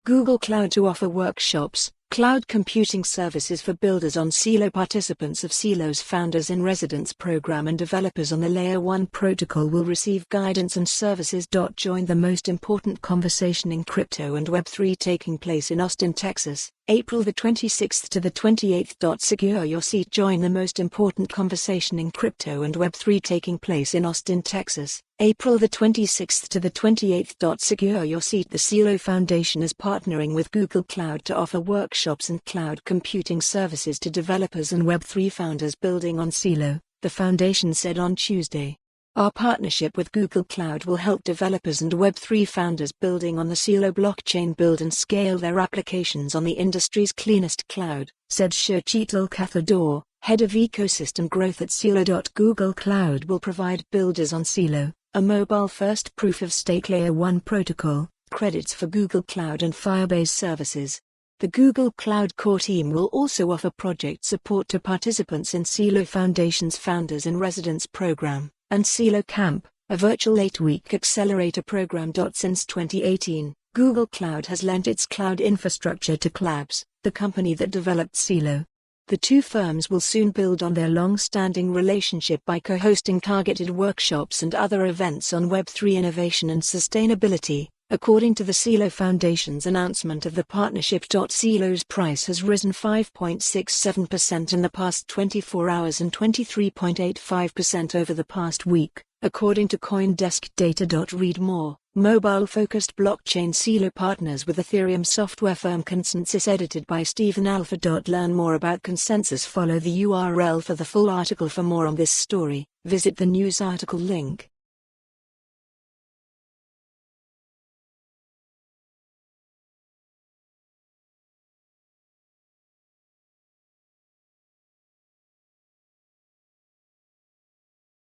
Google Cloud to offer workshops, cloud computing services for builders on Celo. Participants of Celo's Founders in Residence program and developers on the Layer 1 protocol will receive guidance and services. Join the most important conversation in crypto and Web3 taking place in Austin, Texas, April the 26th to the 28th. Secure your seat. Join the most important conversation in crypto and Web3 taking place in Austin, Texas, April the 26th to the 28th. Secure your seat. The Celo Foundation is partnering with Google Cloud to offer workshops and cloud computing services to developers and Web3 founders building on Celo, the foundation said on Tuesday. Our partnership with Google Cloud will help developers and Web3 founders building on the Celo blockchain build and scale their applications on the industry's cleanest cloud, said Sheetal Cathador, head of ecosystem growth at Celo. Google Cloud will provide builders on Celo, a mobile-first proof-of-stake Layer 1 protocol, credits for Google Cloud and Firebase services. The Google Cloud core team will also offer project support to participants in Celo Foundation's Founders in Residence program, and Celo Camp, a virtual 8-week accelerator program. Since 2018, Google Cloud has lent its cloud infrastructure to Collabs, the company that developed Celo. The two firms will soon build on their long-standing relationship by co-hosting targeted workshops and other events on Web3 innovation and sustainability, according to the Celo Foundation's announcement of the partnership. Celo's price has risen 5.67% in the past 24 hours and 23.85% over the past week, according to CoinDesk data. Read more. Mobile-focused blockchain Celo partners with Ethereum software firm Consensus, edited by Stephen Alpha. Learn more about Consensus. Follow the URL for the full article. For more on this story, visit the news article link.